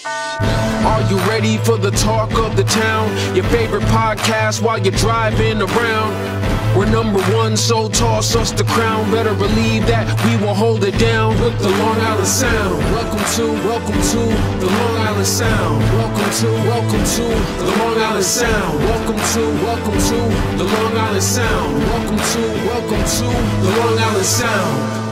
Are you ready for the talk of the town? Your favorite podcast while you're driving around. We're #1, so toss us the crown. Better believe that we will hold it down with the Long Island Sound. Welcome to the Long Island Sound. Welcome to the Long Island Sound. Welcome to the Long Island Sound. Welcome to the Long Island Sound.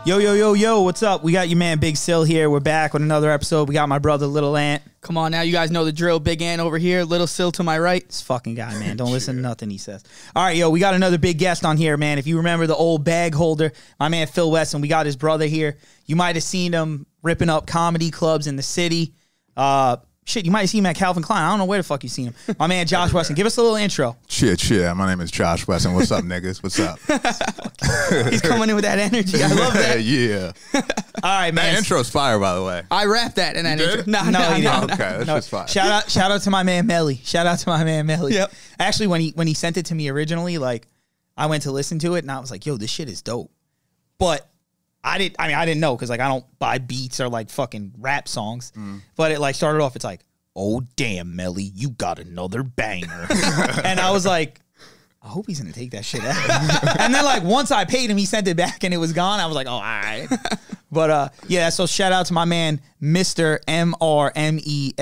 Yo, what's up? We got your man Big Sill here. We're back with another episode. We got my brother Little Ant. Come on now, you guys know the drill. Big Ant over here, Little Sill to my right. This fucking guy, man. Don't listen to nothing he says. All right, we got another big guest on here, man. If you remember the old bag holder, my man Phil Wesson, we got his brother here. You might have seen him ripping up comedy clubs in the city. Shit, you might have seen him at Calvin Klein. I don't know where the fuck you seen him. My man Josh Wesson. Give us a little intro. Cheer. My name is Josh Wesson. What's up, niggas? What's up? He's coming in with that energy. I love that. Yeah. All right, man. That intro's fire, by the way. I rapped that in that You intro. did? No. Okay, that's just fire. Shout out to my man Melly. Yep. Actually, when he sent it to me originally, like, I went to listen to it and I was like, yo, this shit is dope. But I didn't know because, like, I don't buy beats or like fucking rap songs. But it like started off, it's like, oh damn, Melly, you got another banger. And I was like, I hope he's gonna take that shit out. And then like once I paid him, he sent it back and it was gone. I was like, oh, all right. But yeah, so shout out to my man Mr. MRMELEE,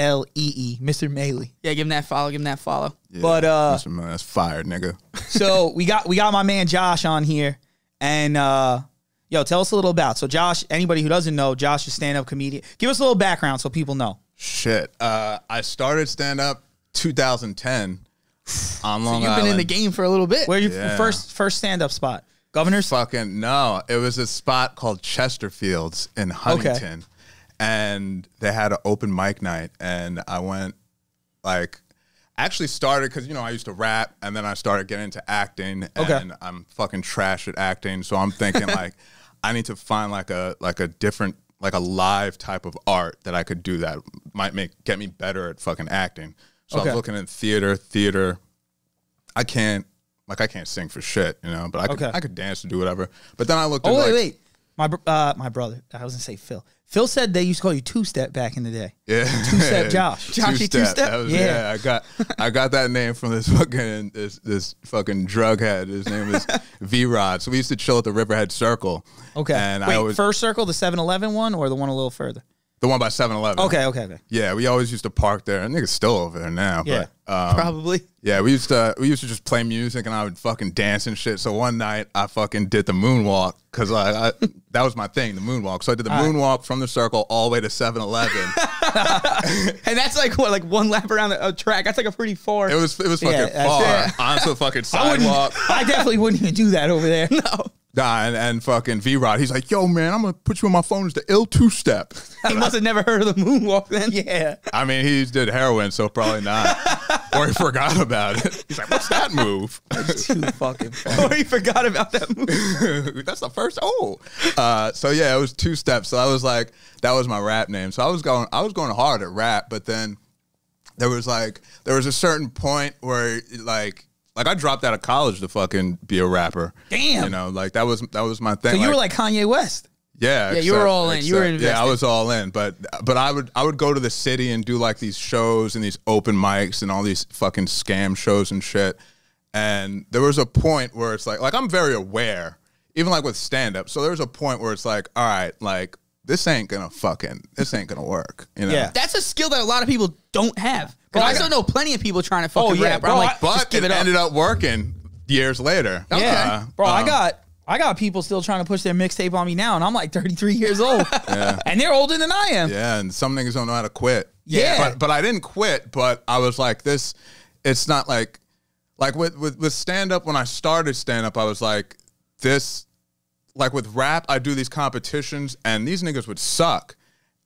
Mr. Melee. Yeah, give him that follow. Yeah, But that's fire, nigga. so we got my man Josh on here, and yo, tell us a little about. So Josh, anybody who doesn't know, Josh is a stand-up comedian. Give us a little background so people know. Shit. I started stand-up 2010 on Long So you've Island. been in the game for a little bit. Where your Yeah. first stand-up spot? Governor's? Fucking no. It was a spot called Chesterfield's in Huntington. And they had an open mic night. And I went, like, actually started because, you know, I used to rap. And then I started getting into acting. And I'm fucking trash at acting. So I'm thinking, like, I need to find, like a different, like a live type of art that I could do that might get me better at fucking acting. So I was looking at theater. I can't sing for shit, you know, but I could dance and do whatever. But then I looked at wait. My brother, I was gonna say Phil. Phil said they used to call you Two-Step back in the day. Yeah. Two-Step Josh. Joshy Two-Step? Yeah. I got that name from this fucking drug head. His name is V-Rod. So we used to chill at the Riverhead Circle. Okay. And wait, first circle, the 7-Eleven one, or the one a little further? The one by 7-Eleven. Okay. Yeah, we always used to park there. I think it's still over there now. Yeah. But, Probably. yeah, we used to just play music and I would fucking dance and shit. So one night I fucking did the moonwalk because I that was my thing, the moonwalk. So I did the moonwalk from the circle all the way to 7-Eleven. And that's like what, like one lap around a track. That's like a pretty far. It was fucking far onto a fucking sidewalk. I definitely wouldn't even do that over there. No. Nah, and fucking V-Rod, he's like, yo, man, I'm going to put you on my phone as the ill two-step. He must have never heard of the moonwalk then. Yeah. I mean, he did heroin, so probably not. Or he forgot about it. He's like, what's that move? That's too fucking funny. Or he forgot about that move. That's the first. So yeah, it was two-step. So I was like, that was my rap name. So I was going hard at rap, but then there was a certain point where like I dropped out of college to fucking be a rapper. Damn. You know, like that was my thing. So you were like Kanye West. Yeah, you were all in. You were invested. Yeah, I was all in. But I would go to the city and do like these shows and these open mics and all these fucking scam shows and shit. And there was a point where it's like I'm very aware, even like with stand up. So there's a point where it's like, all right, like this ain't gonna work. You know? Yeah. That's a skill that a lot of people don't have. Because I still know plenty of people trying to fucking rap. bro, I'm like, But just give it it up. ended up working years later. Yeah. Bro, I got people still trying to push their mixtape on me now, and I'm like 33 years old. And they're older than I am. Yeah, and some niggas don't know how to quit. Yeah. But I didn't quit, but I was like this, it's not like with stand up, when I started stand up, I was like this, like with rap, I do these competitions and these niggas would suck.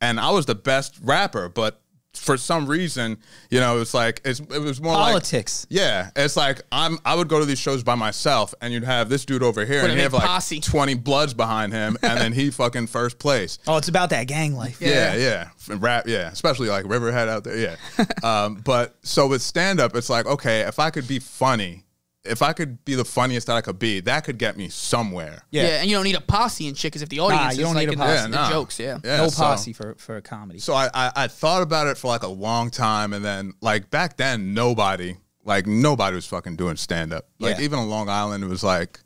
And I was the best rapper, but for some reason, you know, it's like it was more politics. Like, yeah, it's like I would go to these shows by myself, and you'd have this dude over here, and he'd have like posse. 20 Bloods behind him, and then he fucking first place. Oh, it's about that gang life. Yeah. And rap, yeah, especially like Riverhead out there, yeah. But so with stand up, it's like, okay, if I could be funny if I could be the funniest that I could be, that could get me somewhere. Yeah, and you don't need a posse and shit, because if the audience you don't is like need a posse. the jokes, yeah. No posse for a comedy. So I thought about it for like a long time, and then like back then nobody was fucking doing stand up. Like even on Long Island, it was like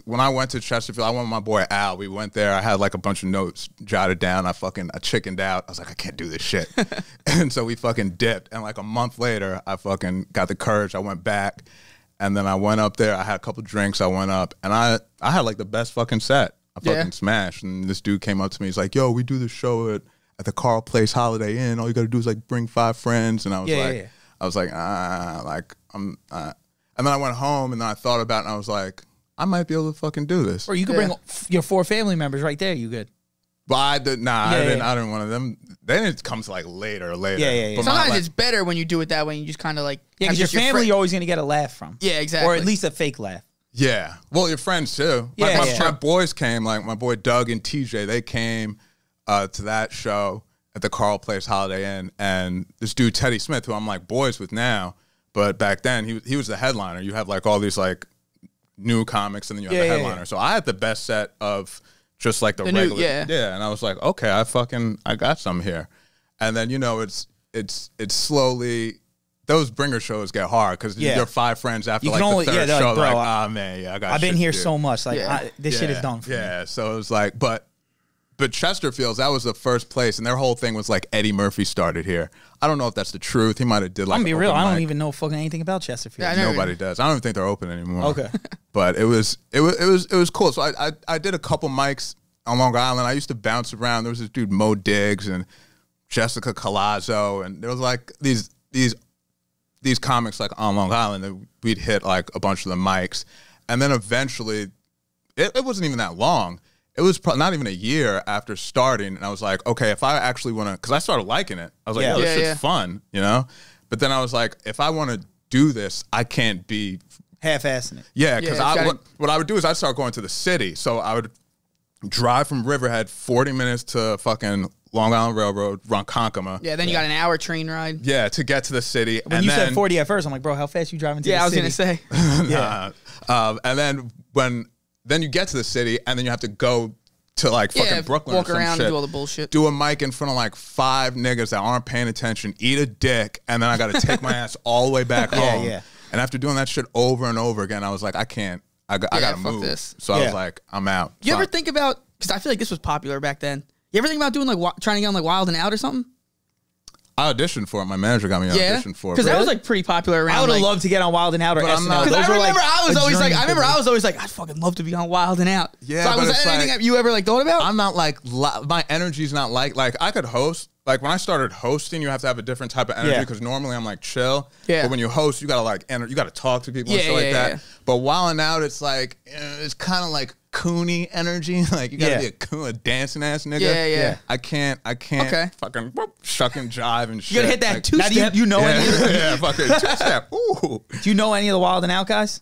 when I went to Chesterfield, I went with my boy Al. We went there. I had like a bunch of notes jotted down. I chickened out. I was like, I can't do this shit. And so we fucking dipped. And like a month later, I fucking got the courage. I went back. And then I went up there. I had a couple drinks. I went up. And I had like the best fucking set. I fucking smashed. And this dude came up to me. He's like, yo, we do this show at the Carl Place Holiday Inn. All you got to do is like bring 5 friends. And I was like, and then I went home and then I thought about it and I was like, I might be able to fucking do this. Or you could bring your 4 family members right there. You could. But I didn't want them. They didn't come to like later. Yeah. But sometimes it's better when you do it that way. And you just kind of like because your family you're always gonna get a laugh from. Yeah, exactly. Or at least a fake laugh. Yeah. Well, your friends too. My boys came. Like my boy Doug and TJ, they came to that show at the Carl Place Holiday Inn, and this dude Teddy Smith, who I'm like boys with now, but back then he was the headliner. You have like all these like new comics, and then you have the headliner. So I had the best set of just like the regular, and I was like, okay, I got some here. And then it's slowly those bringer shows get hard because your 5 friends after like the third show, like, oh man, I got. I've been here so much, like this shit is done for me. Yeah, so it was like, but Chesterfield's, that was the first place, and their whole thing was like Eddie Murphy started here. I don't know if that's the truth. He might have did like. I'm gonna be real. I don't even know fucking anything about Chesterfield. Yeah, nobody does. I don't even think they're open anymore. Okay, but it was cool. So I did a couple mics on Long Island. I used to bounce around. There was this dude Mo Diggs and Jessica Colazzo, and there was like these comics like on Long Island that we'd hit like a bunch of the mics, and then eventually, it wasn't even that long. It was not even a year after starting, and I was like, okay, if I actually want to, because I started liking it. I was like, this shit's fun, But then I was like, if I want to do this, I can't be half-assing it. Yeah, because what I would do is I'd start going to the city. So I would drive from Riverhead 40 minutes to fucking Long Island Railroad, Ronkonkoma. Yeah, then you got an hour train ride. Yeah, to get to the city. When you said 40 at first, I'm like, bro, how fast you driving to the city? Yeah, I was going to say. And then then you get to the city, and then you have to go to like fucking Brooklyn walk or some around shit, and do all the bullshit. Do a mic in front of like 5 niggas that aren't paying attention, eat a dick, and then I got to take my ass all the way back home. Yeah. And after doing that shit over and over again, I was like, I can't. I got to move. This. So I was like, I'm out. You ever think about, because I feel like this was popular back then, you ever think about doing like trying to get on like Wild and Out or something? I auditioned for it. My manager got me auditioned for it. Because that was like pretty popular around. I would have loved to get on Wild and Out or SNL. Because I remember I was always like, I'd fucking love to be on Wild and Out. Yeah, so was that anything you ever like thought about? I'm not like, my energy's not like I could host. Like when I started hosting, you have to have a different type of energy because normally I'm like chill. Yeah. But when you host, you gotta like you gotta talk to people and shit like that. But Wild and Out, it's like it's kind of like coony energy. Like you gotta be a dancing ass nigga. Yeah. I can't fucking shuck and jive and shit. You gotta hit that like, 2-step. You know any of yeah, fucking 2-step. Ooh. Do you know any of the Wild and Out guys?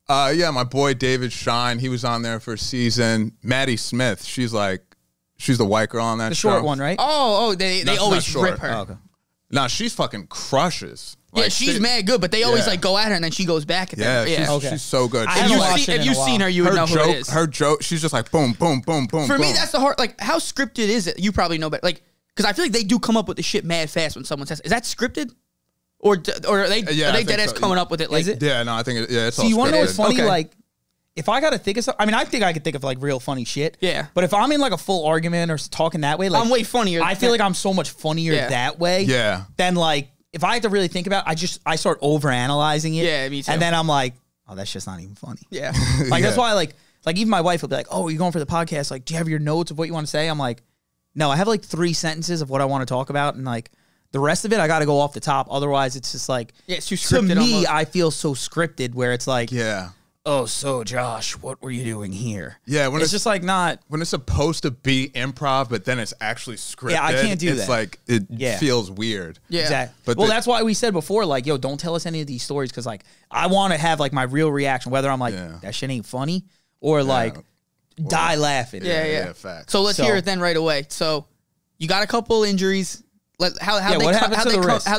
Yeah, my boy David Shine, he was on there for a season. Maddie Smith, she's the white girl on that show. The short one, right? Oh, they always rip her. Oh, okay. Nah, she's fucking crushes. Like, she's mad good, but they always like go at her and then she goes back at them. She's so good. If you've seen her, you would know who it is. Her joke, she's just like boom, boom, boom, boom. For me, that's the hard. Like, how scripted is it? You probably know better. Like, because I feel like they do come up with the shit mad fast when someone says, "Is that scripted?" Or are they dead ass coming up with it? Like, is it? Yeah, no, I think it's. So you want to know what's funny? Okay. Like, if I gotta think of something, I mean, I think I could think of like real funny shit. Yeah. But if I'm in like a full argument or talking that way, like I'm way funnier. I feel like I'm so much funnier that way. Yeah. Than like if I have to really think about it, I start overanalyzing it. Yeah, me too. And then I'm like, oh, that's just not even funny. Yeah. Like that's why like even my wife will be like, oh, you're going for the podcast. Like, do you have your notes of what you want to say? I'm like, no, I have like 3 sentences of what I want to talk about, and like the rest of it, I got to go off the top. Otherwise, it's just like it's too scripted. To me, almost. I feel so scripted where it's like, oh, so Josh, what were you doing here? Yeah, when it's just like not when it's supposed to be improv, but then it's actually scripted. Yeah, I can't do that. It's like it feels weird. Yeah, exactly. But that's why we said before, like, yo, don't tell us any of these stories because like I want to have like my real reaction, whether I'm like that shit ain't funny or like die laughing. Yeah. Facts. So let's hear it then right away. So you got a couple injuries. How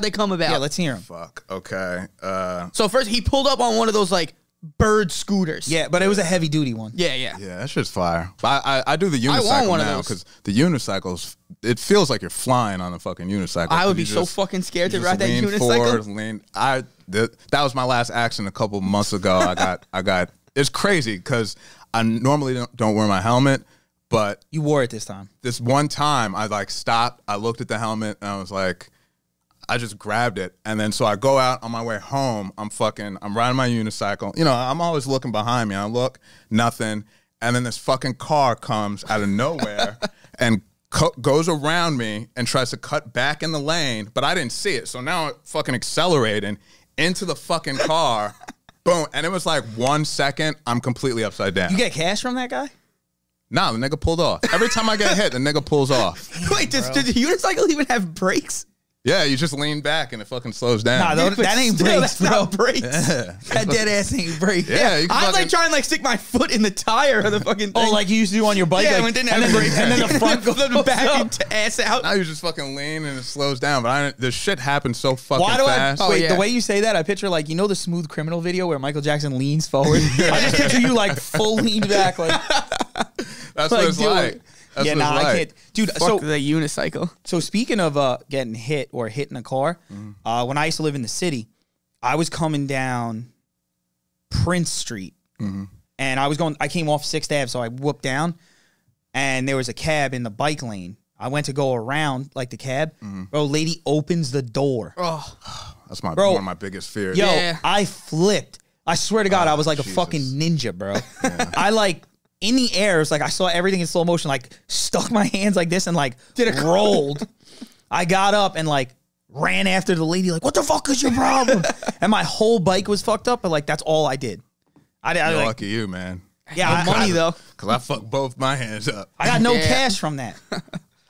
they come about? Yeah, let's hear them. Fuck. Okay. So first he pulled up on one of those like bird scooters. Yeah, but it was a heavy duty one. Yeah, yeah. Yeah, that shit's fire. But I do the I want unicycle one of now those. because the unicycles, it feels like you're flying on the fucking unicycle. I would be You so just- fucking scared to you ride just that lean unicycle. Forward, that was my last accident a couple months ago. I got. It's crazy because I normally don't wear my helmet, but You wore it this time. this one time I like stopped. I looked at the helmet and I was like, I just grabbed it, and then so I go out on my way home. I'm riding my unicycle. You know, I'm always looking behind me. I look, nothing, and then this fucking car comes out of nowhere and goes around me and tries to cut back in the lane, but I didn't see it. So now it fucking accelerating into the fucking car. Boom, and it was like 1 second. I'm completely upside down. You get cash from that guy? Nah, the nigga pulled off. Every time I get hit, the nigga pulls off. Wait, does the unicycle even have brakes? Yeah, you just lean back and it fucking slows down. Nah, Yeah, but that ain't still, brakes, that's bro. not brakes. That dead ass ain't brakes. Yeah, you can I'm fucking- like trying to like stick my foot in the tire of the fucking thing. Oh, like you used to do on your bike? yeah, like, when it didn't and have then, brakes. and then the front goes the back up. and ass out. Now you just fucking lean and it slows down. But this shit happens so fucking Why do fast. I? Wait, yeah. the way you say that, I picture like the Smooth Criminal video where Michael Jackson leans forward. I just picture you like full lean back, like That's like, what it's dude. like. That's yeah, what nah, it's I like. can't, dude. Fuck the unicycle. So speaking of getting hit or hitting a car, when I used to live in the city, I was coming down Prince Street, and I came off 6th Ave, so I whooped down, and there was a cab in the bike lane. I went to go around like the cab, bro. Lady opens the door. Oh, That's Bro. one of my biggest fears. Yo, Yeah. I flipped. I swear to God, I was like Jesus. a fucking ninja, bro. I like in the air, it's like I saw everything in slow motion, like stuck my hands like this and like rolled. I got up and like ran after the lady, like, what the fuck is your problem? And my whole bike was fucked up, but like that's all I did. I You're like, lucky you, man. yeah, no money though. Because I fucked both my hands up. I got no Yeah. cash from that.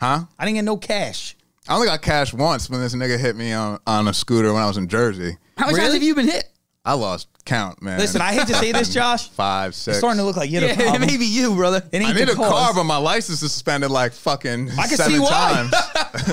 Huh? I didn't get no cash. I only got cash once when this nigga hit me on a scooter when I was in Jersey. How many times Really? have you been hit? I lost count, man. Listen, I hate to say this, Josh. 5, 6. It's starting to look like you're the Yeah, problem. maybe you, brother. It ain't I need the a car, cause. but my license is suspended like fucking I can 7 see why. times.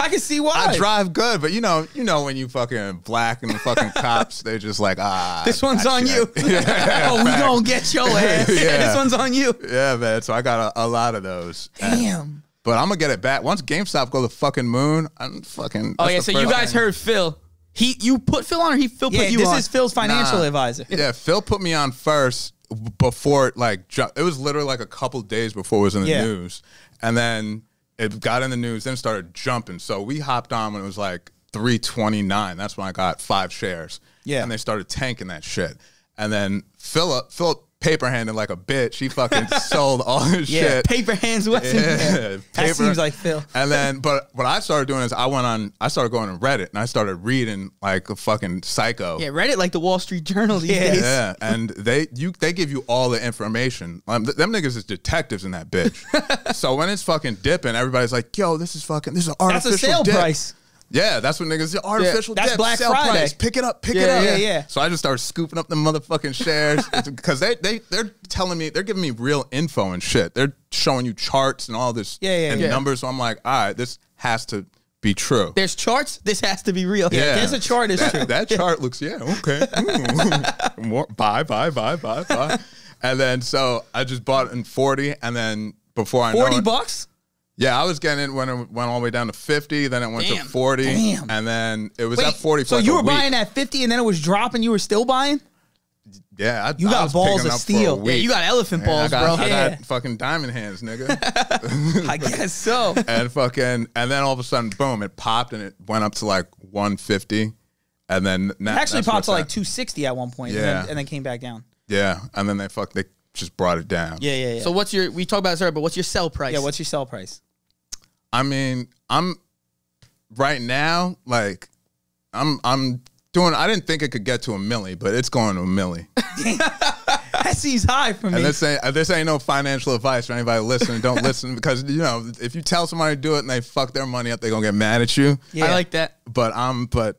I can see why. I drive good, but you know when you fucking black and the fucking cops, they just like, This one's that on shit. you. Oh, we gonna get your ass. Yeah. This one's on you. Yeah, man. So I got a lot of those. Damn. But I'm gonna get it back once GameStop go to fucking moon. I'm fucking. Oh that's yeah, the so you first guys thing. heard Phil. You put Phil on, or Phil Yeah, put you this on? is Phil's financial Nah. advisor. Yeah, Phil put me on first before it it was literally like a couple days before it was in the Yeah. news, and then it got in the news, then started jumping. So we hopped on when it was like 329. That's when I got 5 shares. Yeah. and they started tanking that shit, and then Philip paper handed like a bitch. He fucking sold all his Yeah, shit. Paper Hands Wesson. Yeah, That seems like Phil. And then, but what I started doing is I started going to Reddit and I started reading like a fucking psycho. Yeah, Reddit like the Wall Street Journal these Yeah. days. Yeah, and they give you all the information. Them niggas is detectives in that bitch. So when it's fucking dipping, everybody's like, "Yo, this is an That's artificial a sale dip." price. Yeah, that's what niggas. Artificial that's dip, Black sale Friday. price. Pick it up, pick it Yeah, up. yeah. So I just started scooping up the motherfucking shares because they're telling me, they're giving me real info and shit. They're showing you charts and all this and Yeah. numbers. So I'm like, all right, this has to be true. There's charts. This has to be real. Yeah. There's a chart, it's true. That chart looks, okay. More, buy. And then so I just bought it in 40, and then before I know it, $40? yeah, I was getting it when it went all the way down to 50, then it went to Damn. 40, Damn. and then it was Wait, at 40 for so like you a were week. buying at 50 and then it was dropping, you were still buying? Yeah, You I got was balls picking of up for a steel. Yeah, week. you got elephant Man, balls, I bro. Yeah. got fucking diamond hands, nigga. I guess so. and then all of a sudden, boom, it popped and it went up to like 150, and then It actually that's popped what's to like at. 260 at one point, Yeah. and then came back down. Yeah, and then they just brought it down. Yeah. So what's we talked about this earlier, but what's your sell price? Yeah, what's your sell price? I mean, I'm right now, like, I'm doing. I didn't think it could get to $1 million, but it's going to $1 million. That seems high for me. And this ain't no financial advice for anybody listening. Don't listen, because if you tell somebody to do it and they fuck their money up, they gonna get mad at you. Yeah. I like that. But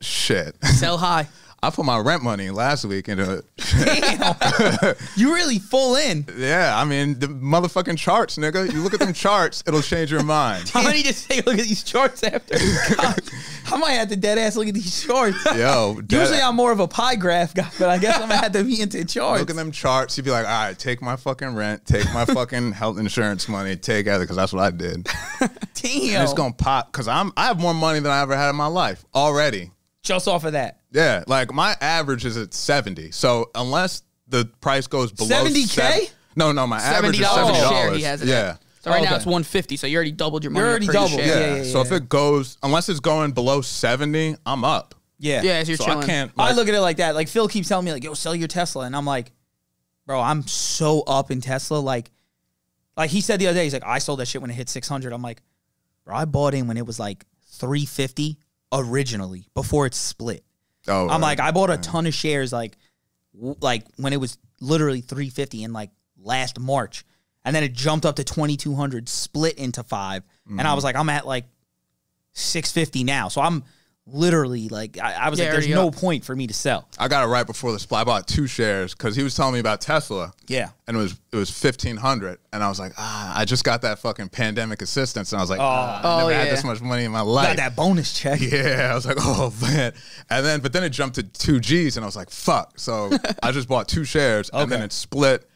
shit, Sell high. I put my rent money last week into it. Damn. You really full in. Yeah, I mean the motherfucking charts, nigga. You look at them charts, it'll change your mind. I need to take a look at these charts after. I might have to dead ass look at these shorts. Yo, usually I'm more of a pie graph guy, but I guess I'm gonna have to be into charts. Look at them charts. You'd be like, all right, take my fucking rent, take my fucking health insurance money, take everything, because that's what I did. Damn, And it's gonna pop because I have more money than I ever had in my life already. just off of that. Yeah, like my average is at 70. So unless the price goes below 70K? No, my average is $70. a share he has it Yeah. at. So right now Okay. it's 150. So you already doubled your money. You're already per doubled, share. yeah. So if it goes, unless it's going below 70, I'm up. Yeah, Yeah, so you're So chilling. I can't. I Like, look at it like that. Like Phil keeps telling me, like, "Yo, sell your Tesla," and I'm like, "Bro, I'm so up in Tesla." Like he said the other day, he's like, "I sold that shit when it hit 600." I'm like, "Bro, I bought in when it was like 350 originally before it split." oh, I'm like, I bought a ton of shares like when it was literally 350 in like last March, and then it jumped up to 2,200, split into 5, and I was like, I'm at like 650 now, so I'm literally like, I was Yeah, like, there's already no up. point for me to sell. I got it right before the split. I bought 2 shares because he was telling me about Tesla. Yeah. And it was 1,500, and I was like, I just got that fucking pandemic assistance, and I was like, I never had this much money in my life. Got that bonus check. Yeah, I was like, oh man, but then it jumped to 2 G's, and I was like, fuck. So I just bought 2 shares, and then Okay. it split.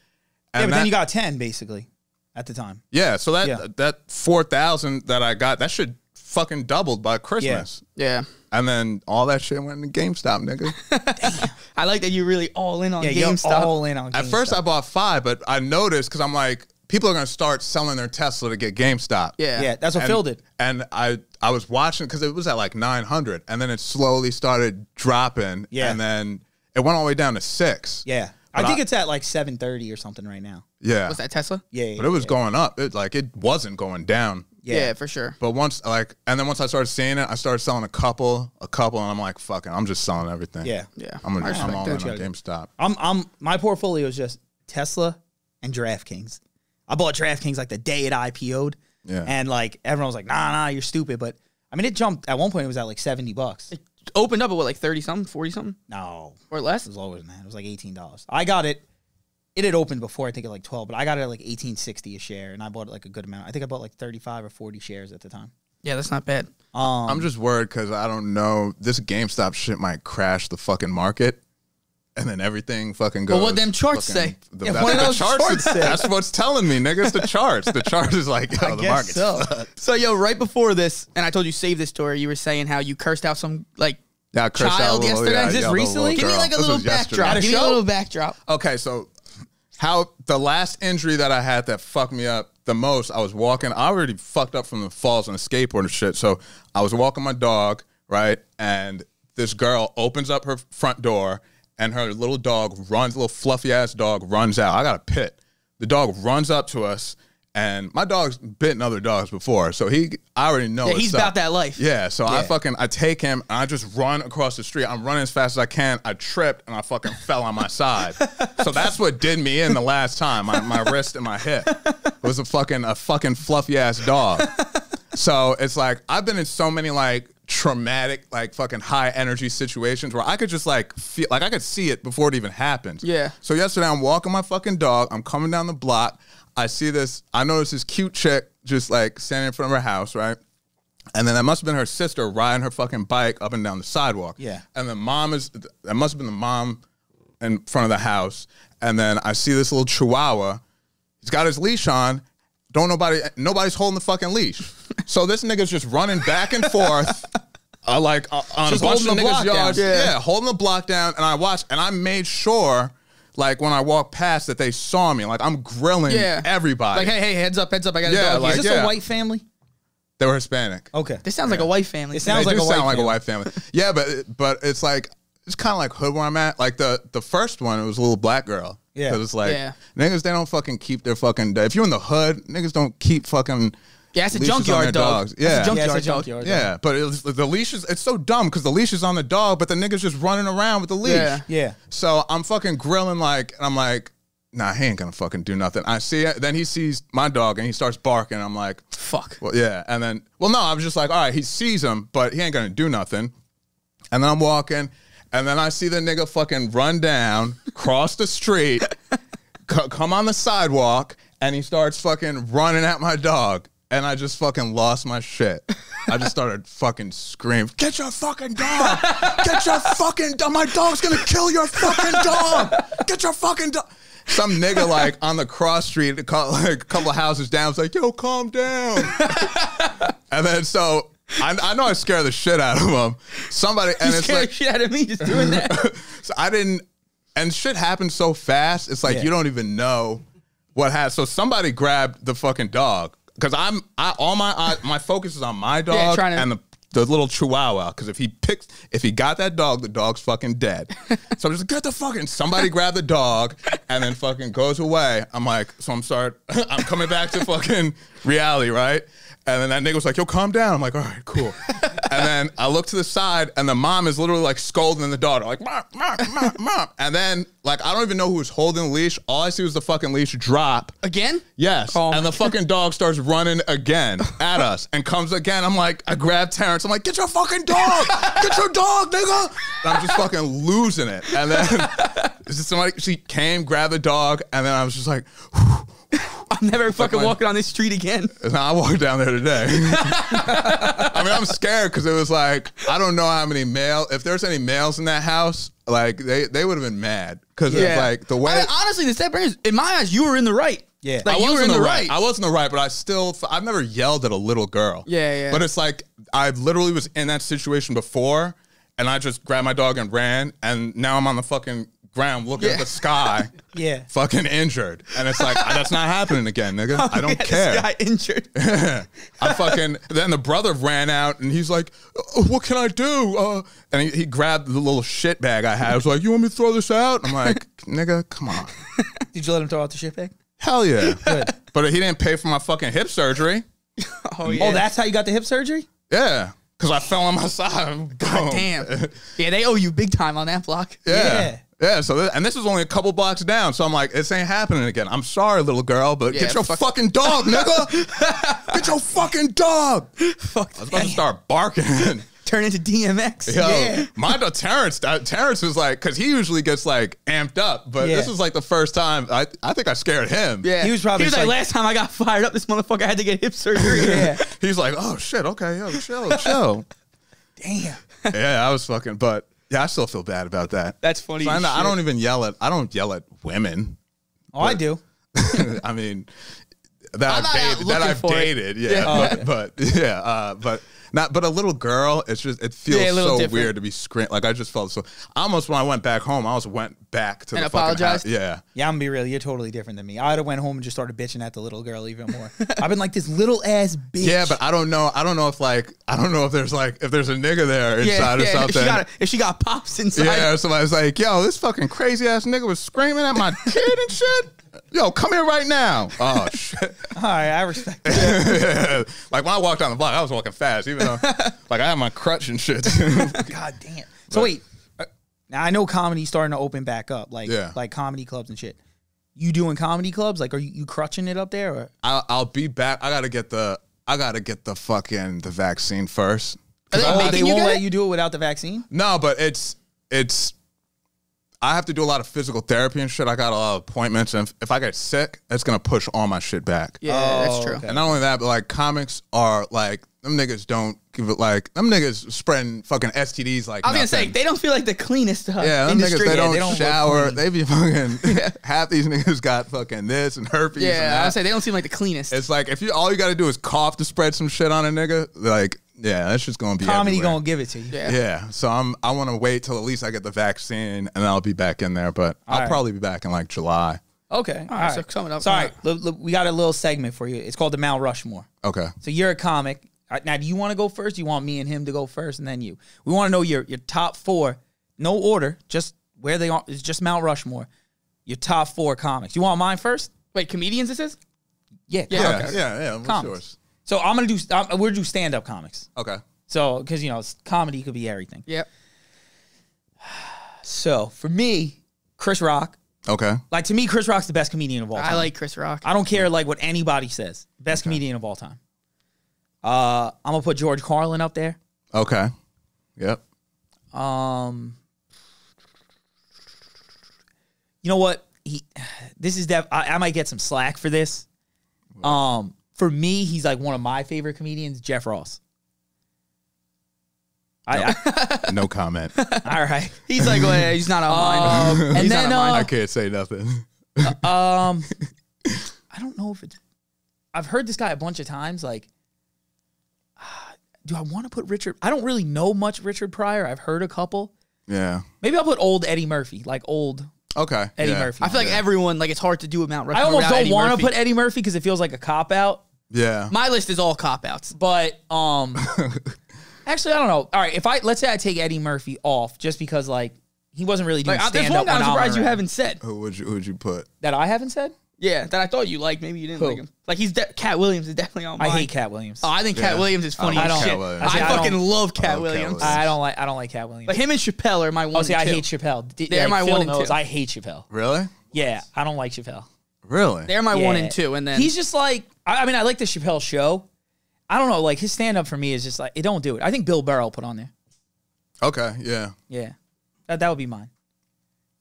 Yeah, And but then you got 10 basically at the time. yeah. So Yeah. that 4,000 that I got, that shit fucking doubled by Christmas. Yeah. And then all that shit went into GameStop, nigga. I like that you really all in on Yeah, you're GameStop. all in on GameStop. At first, I bought 5, but I noticed because I'm like, people are gonna start selling their Tesla to get GameStop. Yeah. Yeah, that's what Phil did. And I was watching because it was at like 900, and then it slowly started dropping. Yeah. And then it went all the way down to 6. Yeah. But I think it's at like 730 or something right now. Yeah. Was that Tesla? Yeah. But it was going up. It wasn't going down. Yeah, for sure. But once and then once I started seeing it, I started selling a couple, and I'm like, fuck it, I'm just selling everything. Yeah. Yeah. I'm I respect all that. in on GameStop. My portfolio is just Tesla and DraftKings. I bought DraftKings like the day it IPO'd. Yeah. And like everyone was like, nah, you're stupid. But I mean, it jumped at one point, it was at like $70. It opened up at what, like 30 something, 40 something? No. Or less? It was lower than that. It was like $18. I got it. It had opened before, I think at like 12, but I got it at like $18.60 a share, and I bought it like a good amount. I think I bought like 35 or 40 shares at the time. Yeah, that's not bad. I'm just worried because I don't know. This GameStop shit might crash the fucking market, and then everything fucking goes. Well, what them charts fucking- say? The, Yeah, that's what do the those charts say? That's what's telling me, nigga. It's the charts. The chart is like, yo, the guess market's so. fucked. So, yo, right before this, and I told you save this story, you were saying how you cursed out some, like, Yeah, I cursed out child a little- yesterday? yeah, Is this yeah, the recently? give me girl. like a This little was yesterday. backdrop. At a Give me a show? little backdrop. Okay, so how the last injury that I had that fucked me up the most, I was walking. I already fucked up from the falls on the skateboard and shit. So I was walking my dog, right? And this girl opens up her front door, and her little dog runs, little fluffy ass dog runs out. I got a pit. The dog runs up to us, and my dog's bitten other dogs before, so I already know. Yeah, what's he's up. about that life. Yeah, so I take him, and I just run across the street. I'm running as fast as I can. I tripped, and I fucking fell on my side. So that's what did me in the last time, my wrist and my hip. It was a fucking fluffy ass dog. So it's like, I've been in so many like traumatic, like fucking high energy situations where I could just like feel, like I could see it before it even happens. Yeah. So yesterday I'm walking my fucking dog. I'm coming down the block. I notice this cute chick just like standing in front of her house, right? And then that must have been her sister riding her fucking bike up and down the sidewalk. Yeah. And that must have been the mom in front of the house. And then I see this little chihuahua. He's got his leash on. Nobody's holding the fucking leash. So this nigga's just running back and forth, on Just a bunch of holding the niggas' block down. yards. Yeah, holding the block down. And I watched, and I made sure, like when I walked past, that they saw me. Like I'm grilling everybody. Like, hey, heads up, I got a Yeah, dog. like- here. Is this yeah. a white family? They were Hispanic. Okay. This sounds like a white family. It sounds They like do a white sound like a family. white family. Yeah, but it's like, it's kind of like hood where I'm at. Like the first one, it was a little black girl. Yeah. Because it's like, Yeah. niggas, they don't fucking keep their fucking, if you're in the hood, niggas don't keep fucking Yeah, it's a leashes on junkyard their dog. dogs. That's Yeah. a Yeah, it's junkyard a dog. junkyard dog. Yeah, but the leash is, it's so dumb because the leash is on the dog, but the nigga's just running around with the leash. Yeah. Yeah. So I'm fucking grilling and I'm like, nah, he ain't gonna fucking do nothing. I see it, then he sees my dog and he starts barking. I'm like, Fuck. well, yeah. And then, well, no, I was just like, all right, he sees him, but he ain't gonna do nothing. And then I'm walking, and then I see the nigga fucking run down, cross the street, come on the sidewalk, and he starts fucking running at my dog. And I just fucking lost my shit. I just started fucking screaming, get your fucking dog! Get your fucking dog! My dog's gonna kill your fucking dog! Get your fucking dog! Some nigga like on the cross street, like a couple of houses down, was like, yo, calm down. And then so I know I scared the shit out of him. Somebody and You it's scared like the shit out of me just doing that. so I didn't, and shit happened so fast. It's like you don't even know what has. So somebody grabbed the fucking dog because all my focus is on my dog and the little chihuahua. Because if he got that dog, the dog's fucking dead. So I'm just like, get the fucking. Somebody grab the dog and then fucking goes away. I'm like, so I'm sorry. I'm coming back to fucking reality, right? And then that nigga was like, yo, calm down. I'm like, all right, cool. And then I look to the side, and the mom is literally like scolding the daughter, like, mom, mom, mom, mom. And then, like, I don't even know who was holding the leash. All I see was the fucking leash drop. Again? Yes. Oh and the fucking dog starts running again at us and comes again. I'm like, I grab Terrence. I'm like, get your fucking dog. Get your dog, nigga. And I'm just fucking losing it. And then she came, grabbed the dog, and then I was just like, I'm never fucking walking on this street again. I walked down there today. I mean, I'm scared because it was like, I don't know how many if there's any males in that house, like they would have been mad because it's like the way. I mean, honestly, the sad part is, in my eyes, you were in the right. Yeah, like I you were in the right. I was in the right, but I've never yelled at a little girl. Yeah. But it's like I literally was in that situation before, and I just grabbed my dog and ran, and now I'm on the fucking ground looking at the sky, fucking injured, and it's like that's not happening again, nigga. I don't care. This guy injured. I fucking. Then the brother ran out, and he's like, "What can I do?" And he grabbed the little shit bag I had. I was like, "You want me to throw this out?" I'm like, "Nigga, come on." Did you let him throw out the shit bag? Hell yeah. Good. But he didn't pay for my fucking hip surgery. Oh that's how you got the hip surgery? Yeah. Because I fell on my side. God damn. Yeah, they owe you big time on that block. Yeah, so and this was only a couple blocks down, so I'm like, this ain't happening again. I'm sorry, little girl, but get your fucking dog, nigga. Get your fucking dog. Fuck. I was about to start barking. Turn into DMX. Yo, my dog Terrence was like, because he usually gets like amped up, but this was like the first time I think I scared him. Yeah, he was probably like, last time I got fired up, this motherfucker had to get hip surgery. He's like, oh shit, okay, yo, chill. Damn. Yeah, I was fucking, but yeah, I still feel bad about that. That's funny. So I don't even yell at women. Oh, I do. I mean, that I've dated. But a little girl, it feels so different. Weird to be screaming. Like I just felt so. Almost when I went back home, I went back to and the apologized. Fucking house. Yeah, I'm gonna be real. You're totally different than me. I'd have went home and just started bitching at the little girl even more. I've been like this little ass bitch. Yeah, but I don't know if there's a nigga there inside or something. If she got pops inside. Yeah, or somebody's like, yo, this fucking crazy ass nigga was screaming at my kid and shit. Yo, come here right now. Oh, shit. All right, I respect that. Like, when I walked down the block, I was walking fast, even though, like, I had my crutch and shit. God damn. So, wait. Now, I know comedy's starting to open back up, like comedy clubs and shit. You doing comedy clubs? Like, are you crutching it up there? Or? I'll be back. I gotta get the vaccine first. They won't let you do it without the vaccine? No, but it's I have to do a lot of physical therapy and shit. I got a lot of appointments, and if I get sick, it's gonna push all my shit back. Yeah, that's true. Okay. And not only that, but like comics are like them niggas don't give it like them niggas spreading fucking STDs like. I was gonna say they don't feel like the cleanest. Yeah, them industry. Niggas they don't shower. They be fucking half these niggas got fucking this and herpes. Yeah, and that. I would say they don't seem like the cleanest. It's like if all you got to do is cough to spread some shit on a nigga, like. Yeah, that's just gonna be comedy everywhere. gonna give it to you. Yeah. So I want to wait till at least I get the vaccine, and I'll be back in there. But I'll probably be back in like July. Okay. All right. right. So coming up. Sorry, we got a little segment for you. It's called the Mount Rushmore. Okay. So you're a comic. All right, now, do you want to go first? Do you want me and him to go first, and then you? We want to know your top four, no order, just where they are. It's just Mount Rushmore. Your top four comics. You want mine first? Wait, comedians? This is? Yeah. Yeah. What's yours? So I'm gonna do. We're gonna do stand-up comics. Okay. So, because, comedy could be everything. Yep. So, for me, Chris Rock. Okay. Like, to me, Chris Rock's the best comedian of all time. I like Chris Rock. I don't care, like, what anybody says. Best comedian of all time. I'm going to put George Carlin up there. Okay. Yep. You know what? This is I might get some slack for this. For me, he's like one of my favorite comedians, Jeff Ross. No comment. All right. He's like, well, yeah, he's not on mine. And then I can't say nothing. I don't know if it's. I've heard this guy a bunch of times. Like, do I want to put Richard? I don't really know much Richard Pryor. I've heard a couple. Yeah. Maybe I'll put old Eddie Murphy, like old. Okay. Eddie Murphy. I feel like everyone, like, it's hard to do a Mount I Rushmore. almost don't want to put Eddie Murphy because it feels like a cop out. Yeah. My list is all cop outs. But actually, I don't know. All right, let's say I take Eddie Murphy off just because like he wasn't really doing Like, there's stand one up. guy I'm surprised you haven't said. Who would you put? That I haven't said. Yeah, that I thought you liked. Maybe you didn't Who? like him. Like Cat Williams is definitely on mine. I hate Cat Williams. Oh, I think Cat Williams is funny I as love shit. Cat Williams. I See, I fucking don't- love Cat Cat Williams. Williams. I don't like Cat Williams. But him and Chappelle are my one. Oh, see, and I two. hate Chappelle. They're my Phil 1 and knows 2. I hate Chappelle. Really? Yeah, I don't like Chappelle. Really? They're my Yeah. 1 and 2, and then He's just like, I mean, I like the Chappelle show. I don't know, like his stand up for me is just like, it don't do it. I think Bill Burr will put on there. Okay. Yeah. Yeah, that would be mine.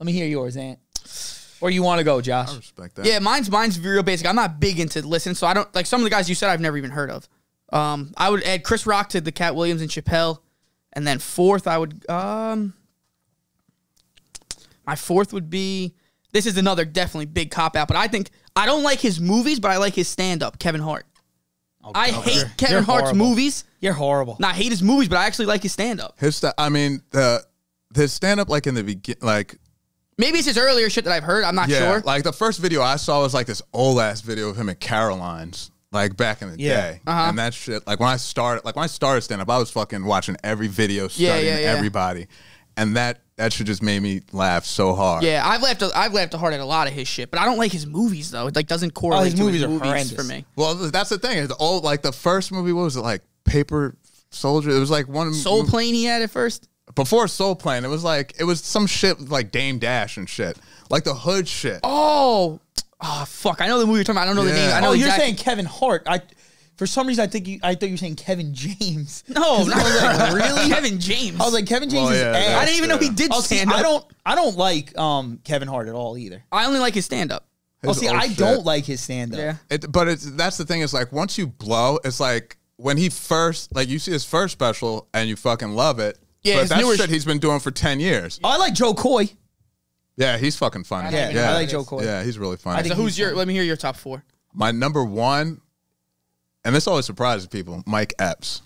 Let me hear yours, Ant. Or you want to go, Josh? I respect that. yeah, mine's real basic. I'm not big into listening, so I don't like some of the guys you said I've never even heard of. I would add Chris Rock to the Cat Williams and Chappelle, and then fourth I would my fourth would be, this is another definitely big cop out, but I think I don't like his movies, but I like his stand up, Kevin Hart. I hate Kevin You're Hart's horrible. movies. You're horrible. Not hate his movies, but I actually like his stand up. I mean, his stand up like in the begin, like Maybe it's his earlier shit that I've heard. I'm not sure. like the first video I saw was like this old ass video of him at Caroline's, like back in the day, and that shit. Like when I started stand up, I was fucking watching every video, studying everybody, and that shit just made me laugh so hard. Yeah, I've laughed hard at a lot of his shit, but I don't like his movies though. It like doesn't correlate his to movies his are movies horrendous. for me. Well, that's the thing. It's old, like the first movie. What was it, like Paper Soldier? It was like one Soul Plane he had at first. before Soul Plane. It was some shit with like Dame Dash and shit, like the hood shit. Oh, fuck! I know the movie you're talking about. I don't know the name. I know you're exactly. saying Kevin Hart. For some reason, I thought you were saying Kevin James. No, not like, really? Kevin James. I was like, Kevin James is yeah, ass. I didn't even know he did stand up. I don't like Kevin Hart at all either. I only like his stand up. I don't like his stand up. Yeah. That's the thing. Is like once you blow, it's like when he first, like you see his first special and you fucking love it. Yeah, but his that's newer shit he's been doing for 10 years. I like Joe Coy. Yeah, he's fucking funny. I like Joe Coy. Yeah, he's really funny. So who's your? Let me hear your top four. My number one, and this always surprises people, Mike Epps.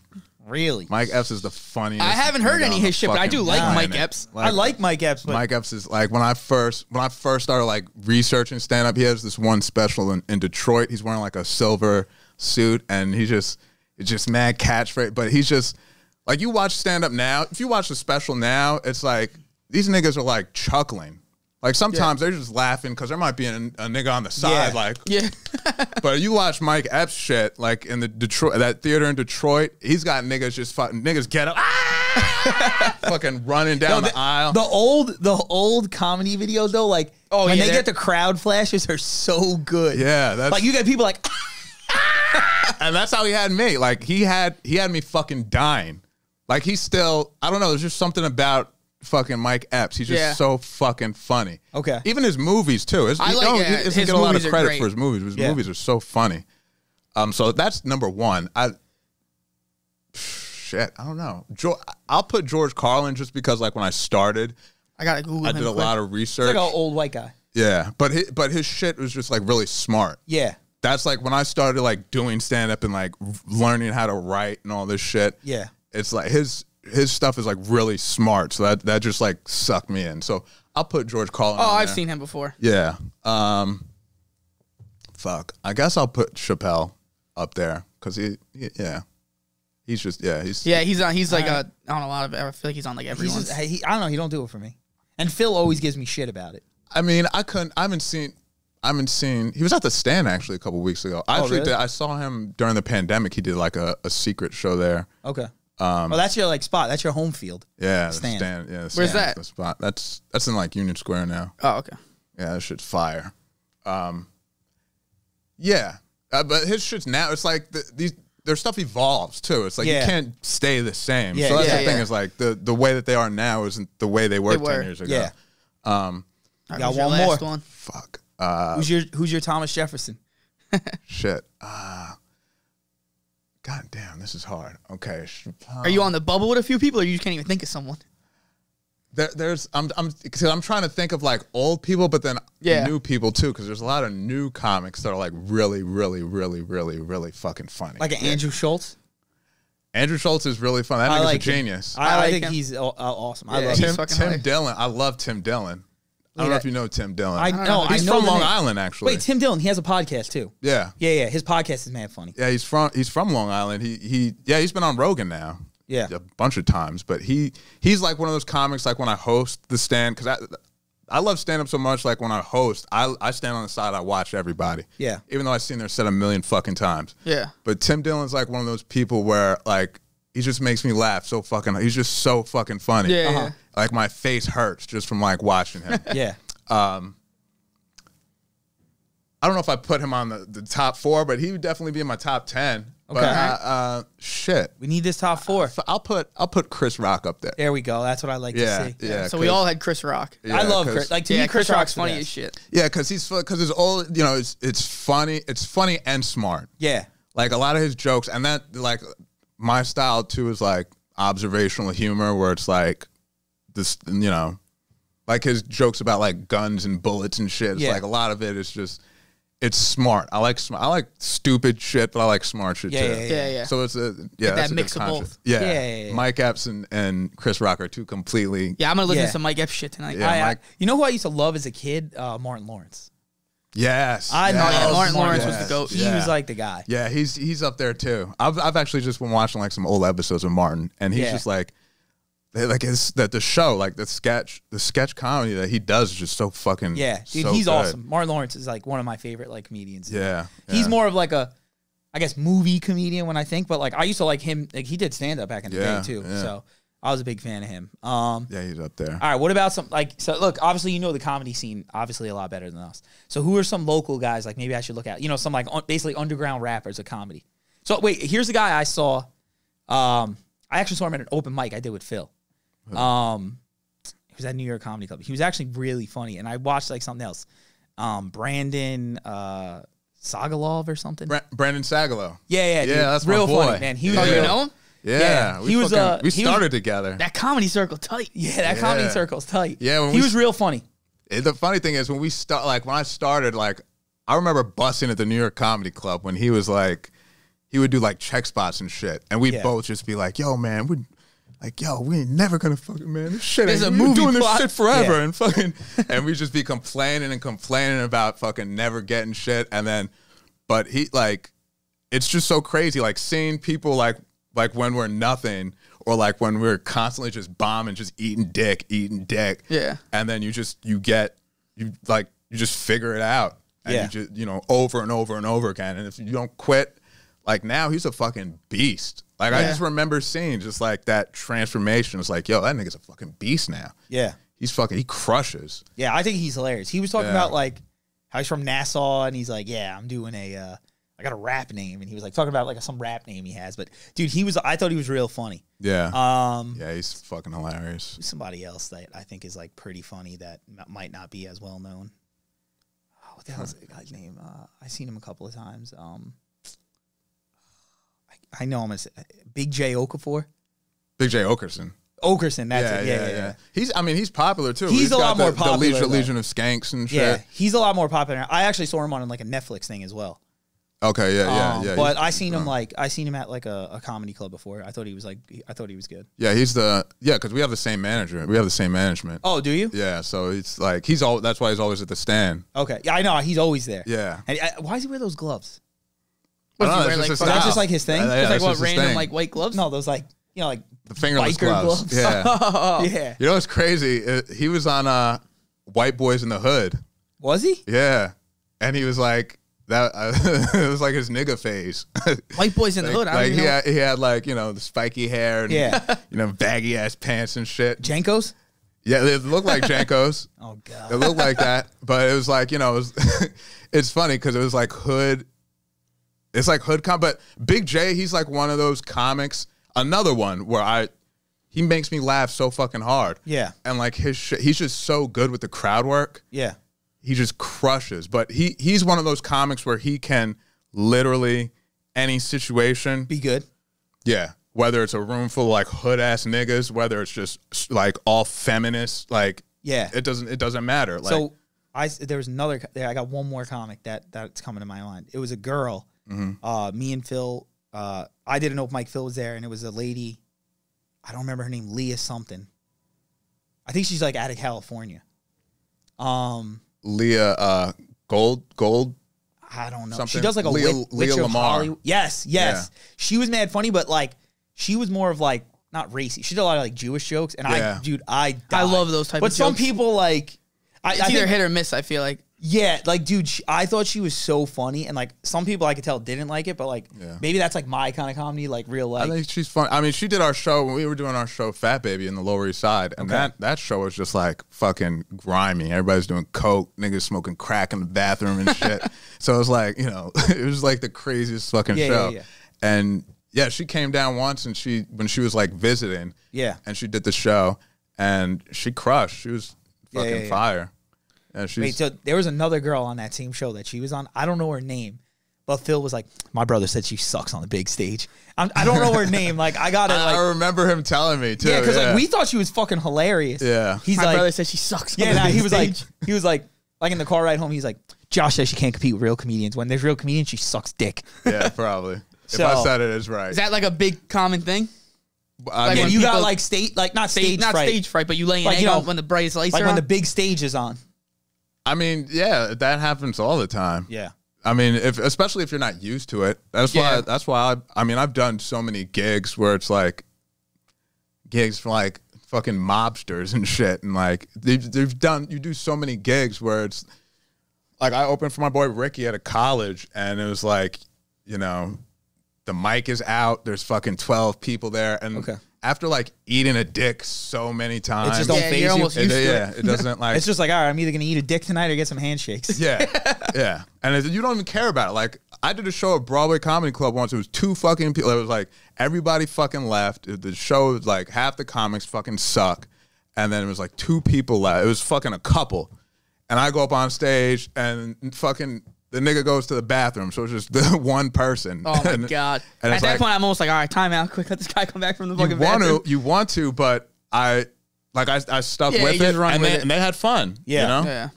Really? Mike Epps is the funniest. I haven't heard nigga any on of his the shit, but I fucking do like planet. Mike Epps. I like Mike Epps. But Mike Epps is like when I first started like researching stand up, he has this one special in Detroit. He's wearing like a silver suit and it's just mad catchphrase, but he's just like, you watch stand up now, if you watch the special now, it's like these niggas are like chuckling. Like sometimes they're just laughing because there might be a nigga on the side, like, Yeah. But you watch Mike Epps shit, like in that theater in Detroit, he's got niggas just fucking get up, fucking running down the aisle. The old comedy videos though, like when they get the crowd flashes, are so good. Yeah, that's like you get people like, and that's how he had me. Like he had me fucking dying. Like he's still, I don't know. There's just something about fucking Mike Epps. He's just so fucking funny. Okay. Even his movies too. He doesn't his get a lot of movies are credit great. for his movies. His movies are so funny. So that's number one. I don't know. I'll put George Carlin just because like when I started, I gotta Google I him did a quick. lot of research. like an old white guy. Yeah, but his shit was just like really smart. Yeah. That's like when I started like doing stand up and like learning how to write and all this shit. Yeah. It's like his stuff is like really smart. So that just like sucked me in. So I'll put George Carlin. Oh, on I've there. seen him before. Yeah. Fuck. I guess I'll put Chappelle up there because he's He's like on a lot of. I feel like he's on like He's everyone's. just, I don't know. He don't do it for me. And Phil always gives me shit about it. I mean, I haven't seen. He was at the Stand actually a couple weeks ago. Really? I saw him during the pandemic. He did like a secret show there. Okay. Well, that's your like spot. That's your home field. Yeah, the Stand. Stand. Yeah, the Where's Stand is that? The spot. That's in like Union Square now. Oh, okay. Yeah, that shit's fire. Yeah, but his shit's now. It's like their stuff evolves too. It's like you can't stay the same. Yeah, so that's the yeah. thing is like the way that they are now isn't the way they were 10 years ago. Yeah. All right, Got who's your one last more. one? God damn, this is hard. Okay. Are you on the bubble with a few people, or you just can't even think of someone? I'm trying to think of like old people, but then new people too, because there's a lot of new comics that are like really, really, really, really, really fucking funny. Like an Andrew Schultz. Andrew Schultz is really fun. That nigga's a genius. I think he's awesome. I love Tim Dillon. I love Tim Dillon. I don't know if you know Tim Dillon. I know. He's from Long Island, actually. Wait, Tim Dillon. He has a podcast too. Yeah. Yeah. His podcast is mad funny. Yeah, he's from Long Island. He's been on Rogan now. Yeah, a bunch of times. But he's like one of those comics. Like when I host the stand, because I love stand up so much. Like when I host, I stand on the side. I watch everybody. Yeah. Even though I've seen their set a million fucking times. Yeah. But Tim Dillon's like one of those people where like he just makes me laugh so fucking. He's just so fucking funny. Yeah. Yeah. Like my face hurts just from like watching him. Yeah. I don't know if I put him on the top 4, but he would definitely be in my top 10. Okay. But, shit. We need this top 4. I'll put Chris Rock up there. There we go. That's what I like to see. Yeah. So we all had Chris Rock. Yeah, I love Chris. Like to me, Chris Rock's funny the as best. shit. Yeah, because it's all it's funny. It's funny and smart. Yeah. Like a lot of his jokes, and that like my style too is like observational humor, where it's like this, like his jokes about like guns and bullets and shit. It's like a lot of it is just. It's smart. I like stupid shit, but I like smart shit too. Yeah. So it's that mix of both. Yeah. Mike Epps and Chris Rock are two completely. Yeah, I'm gonna listen to some Mike Epps shit tonight. Yeah, you know who I used to love as a kid? Martin Lawrence. Yes. I know. Martin Lawrence was the GOAT. He was like the guy. Yeah, he's up there too. I've actually just been watching like some old episodes of Martin, and he's just like. The show, like the sketch comedy that he does is just so fucking dude, so he's good. awesome. Martin Lawrence is like one of my favorite like comedians. Yeah, he's more of like a, I guess, movie comedian when I think, but like I used to like him. Like he did stand up back in the day too, so I was a big fan of him. Yeah, he's up there. All right, what about some like so? Look, obviously you know the comedy scene obviously a lot better than us. So who are some local guys like maybe I should look at? Some like basically underground rappers of comedy. So wait, here's the guy I saw. I actually saw him at an open mic I did with Phil. He was at New York Comedy Club. He was actually really funny, and I watched like something else. Brandon Sagalov or something. Brandon Sagalow. Yeah, dude. That's real my boy. funny, man. He was Oh, real, you know him? Yeah, he was. We started together. That comedy circle tight. Yeah, that comedy circle's tight. Yeah, he was real funny. The funny thing is when I started, like I remember busting at the New York Comedy Club when he was like, he would do like check spots and shit, and we'd both just be like, "Yo, man, we ain't never gonna fucking, man, this shit There's ain't, a movie doing plot. this shit forever," and fucking, and we just be complaining about fucking never getting shit, and then, but he like, it's just so crazy, like seeing people like when we're nothing, or like when we're constantly just bombing, just eating dick, yeah, and then you just figure it out, and you just over and over and over again, and if you don't quit, like now he's a fucking beast. Like, I just remember seeing just, like, that transformation. It's like, yo, that nigga's a fucking beast now. Yeah. He crushes. Yeah, I think he's hilarious. He was talking about, like, how he's from Nassau, and he's like, yeah, I'm doing I got a rap name. And he was, like, talking about, like, some rap name he has. But, dude, I thought he was real funny. Yeah. Yeah, he's fucking hilarious. Somebody else that I think is, like, pretty funny that might not be as well known. Oh, what the hell is that guy's name? I've seen him a couple of times. I know him as Big J Okafor. Big J Okerson. Okerson, that's it. Yeah. He's popular too. He's a lot more popular. The Legion of Skanks and shit. Yeah, he's a lot more popular. I actually saw him on like a Netflix thing as well. Okay, yeah. But I seen him at like a comedy club before. I thought he was good. Yeah, because we have the same manager. We have the same management. Oh, do you? Yeah, so it's like that's why he's always at the stand. Okay, yeah, I know he's always there. Yeah. And why does he wear those gloves? What's he wear, like, that's just like his thing. It's like what, random like white gloves? No, those like like the fingerless biker gloves. Yeah, yeah. You know what's crazy? He was on White Boys in the Hood. Was he? Yeah, and he was like that. It was like his nigga phase. White Boys in the Hood. I don't know. He had like the spiky hair and baggy ass pants and shit. Jankos. Yeah, it looked like Jankos. Oh god, it looked like that, but it was like it's funny because it was like hood. It's like hood but Big J, he's like one of those comics. Another one where he makes me laugh so fucking hard. Yeah, and like his shit, he's just so good with the crowd work. Yeah, he just crushes. But he's one of those comics where he can literally any situation. Be good. Yeah. Whether it's a room full of like hood ass niggas, whether it's just like all feminists, like it doesn't matter. Like, so there was another. I got one more comic that's coming to my mind. It was a girl. Me and Phil. I did an open mic. Phil was there, and it was a lady. I don't remember her name. Leah something. I think she's like out of California. Leah Gold. I don't know. Something. She does like a Leah Witch of Lamar. Hollywood. Yes. Yeah. She was mad funny, but like she was more of like not racy. She did a lot of like Jewish jokes, and I died. I love those type but of jokes. some people like it's either hit or miss, I feel like. Yeah, like dude, I thought she was so funny, and like some people I could tell didn't like it, but like maybe that's like my kind of comedy, like real life. I think she's fun. I mean, she did our show when we were doing our show Fat Baby in the Lower East Side, and that show was just like fucking grimy. Everybody's doing coke, niggas smoking crack in the bathroom and shit. So it was like, you know, it was like the craziest fucking show. Yeah. And yeah, she came down once, and when she was like visiting, and she did the show, and she crushed. She was fucking fire. Yeah, wait, so there was another girl on that same show that she was on. I don't know her name, but Phil was like, my brother said she sucks on the big stage. I don't know her name. Like, I got it. Like, I remember him telling me, too. Yeah, because like, we thought she was fucking hilarious. Yeah. He's my like, brother said she sucks on yeah, the big he was stage. like in the car ride home, he's like, Josh says she can't compete with real comedians. When there's real comedians, she sucks dick. Yeah, probably. So, if I said it, it's right. Is that like a big common thing? I yeah, mean, you got like not stage fright, but you lay an like, egg you know, on when the brightest lights like are when on? the big stage is on. I mean, yeah, that happens all the time. Yeah. I mean, especially if you're not used to it. That's why I mean, I've done so many gigs where it's like gigs for like fucking mobsters and shit, and like you do so many gigs where it's like I opened for my boy Ricky at a college, and it was like, you know, the mic is out, there's fucking 12 people there, and after like eating a dick so many times, It just don't phase you're you. almost used to it. Yeah, it doesn't like. It's just like, all right, I'm either gonna eat a dick tonight or get some handshakes. Yeah, yeah, and you don't even care about it. Like, I did a show at Broadway Comedy Club once. It was 2 fucking people. It was like everybody fucking left. The show was like half the comics fucking suck, and then it was like 2 people left. It was fucking a couple, and I go up on stage and fucking the nigga goes to the bathroom, so it's just the one person. Oh my god! And at that point, I'm almost like, all right, time out, quick, let this guy come back from the fucking bathroom. bathroom. You want to, but I stuck with you it, just run and with it. they had fun. Yeah. you know? Yeah.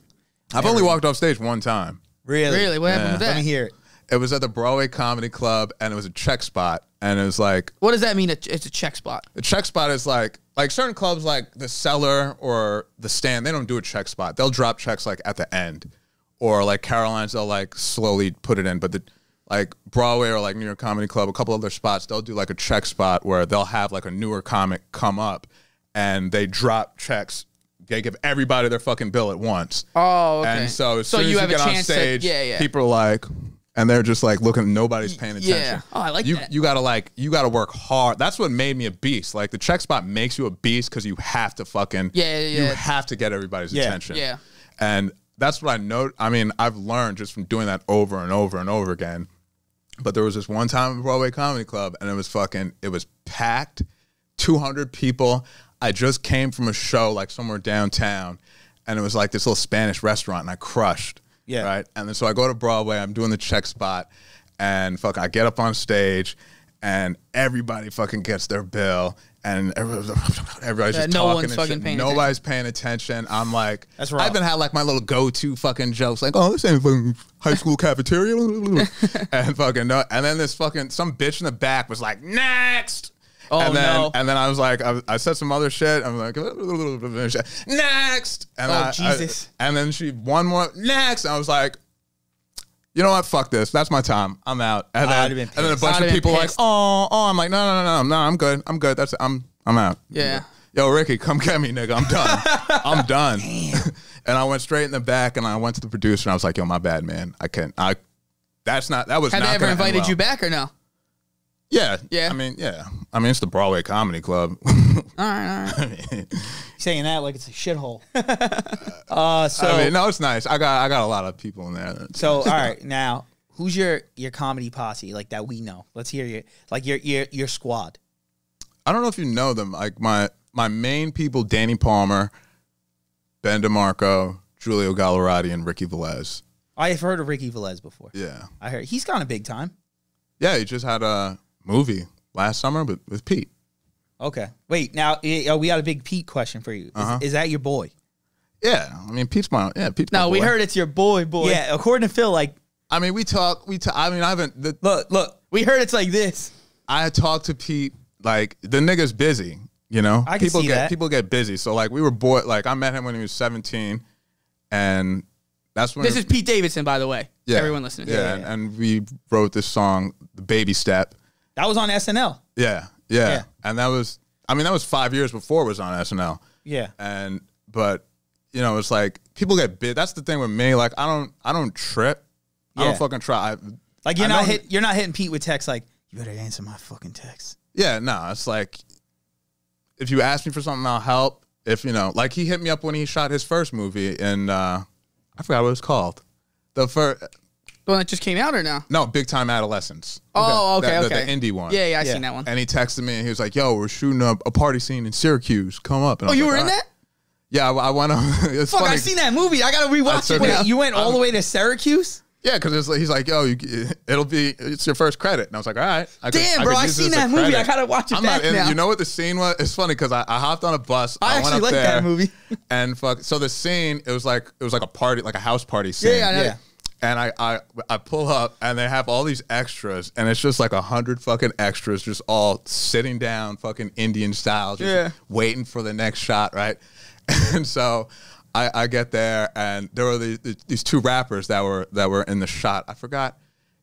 I've only walked off stage one time. Really? What happened with that? Let me hear it. It was at the Broadway Comedy Club, and it was a check spot, and it was like, What does that mean? It's a check spot. a check spot is like certain clubs like the Cellar or the Stand, they don't do a check spot. They'll drop checks like at the end. Or like Caroline's, they'll like slowly put it in. But like Broadway or like New York Comedy Club, a couple other spots, they'll do like a check spot where they'll have like a newer comic come up and they drop checks. They give everybody their fucking bill at once. Oh, okay. And so as soon as you have get a on chance stage, to, people are like, and they're just like looking, nobody's paying attention. Yeah. Oh, I like that. You gotta work hard. That's what made me a beast. Like the check spot makes you a beast because you have to fucking, you have to get everybody's attention. Yeah. And that's what I know. I mean, I've learned just from doing that over and over and over again. But there was this one time at Broadway Comedy Club, and it was packed, 200 people. I just came from a show like somewhere downtown, and it was like this little Spanish restaurant, and I crushed. Yeah. Right. And then so I go to Broadway. I'm doing the check spot, and I get up on stage, and everybody fucking gets their bill. And everybody's just no talking one's and fucking shit. paying Nobody's paying attention. I'm like, That's rough. I even had like my little go-to fucking jokes, like, oh, this ain't fucking high school cafeteria, and fucking no. And then this fucking some bitch in the back was like, next. Oh, no. And then I was like, I said some other shit. I'm like, next. And Jesus. And then one more next. And I was like, you know what? Fuck this. That's my time. I'm out. And then a bunch of people like, oh. I'm like, no, I'm good. That's it. I'm out. Yeah. Yo, Ricky, come get me, nigga. I'm done. I'm done. And I went straight in the back, and I went to the producer, and I was like, yo, my bad, man. I can't. That was Have not. they ever gonna end invited well. you back or no? Yeah. Yeah. I mean, it's the Broadway Comedy Club. All right. Saying that like it's a shithole. No, it's nice. I got a lot of people in there. So all right, now who's your comedy posse like that we know? Let's hear your squad. I don't know if you know them. Like my main people: Danny Palmer, Ben DeMarco, Giulio Gallerati, and Ricky Velez. I've heard of Ricky Velez before. Yeah, I heard he's kind of big time. Yeah, he just had a movie last summer with Pete. Okay. Wait, now we got a big Pete question for you. Is that your boy? Yeah, I mean Pete's my Pete's my No, we boy. heard it's your boy. Yeah, according to Phil, like, I mean, we talk. I mean, I haven't. look. We heard it's like this. I talked to Pete. Like the nigga's busy. You know, I can see that. People get busy. So like we were like I met him when he was 17, and that's when This is Pete Davidson, by the way. yeah, Everyone listening. Yeah, and we wrote this song, "The Baby Step." That was on SNL. Yeah, and that was. I mean, that was 5 years before it was on SNL. Yeah. But you know, it's like people get big. That's the thing with me. Like I don't trip. I don't fucking try. Like you're not hitting Pete with texts like, you better answer my fucking text. Yeah, no, it's like if you ask me for something, I'll help. If you know, like he hit me up when he shot his first movie, and I forgot what it was called. The one that just came out or no? Big Time Adolescence. Oh, okay, the okay. The indie one. Yeah, I seen that one. And he texted me, and he was like, "Yo, we're shooting a party scene in Syracuse. Come up." And I was You like, were in "All right." that? Yeah, I went on. It's Fuck, funny. I seen that movie. I gotta rewatch it. Wait, you went all the way to Syracuse? Yeah, because he's like, "Yo, it's your first credit," and I was like, "All right." Damn, bro, I seen that movie. I gotta watch it back now. You know what the scene was? It's funny because I hopped on a bus. I went actually up like there, that movie. And so the scene, it was like a party, like a house party scene. Yeah, I know. Yeah. And I pull up and they have all these extras, and it's just like 100 fucking extras, just all sitting down, fucking Indian style, just waiting for the next shot, right? And so I get there, and there were these two rappers that were in the shot. I forgot.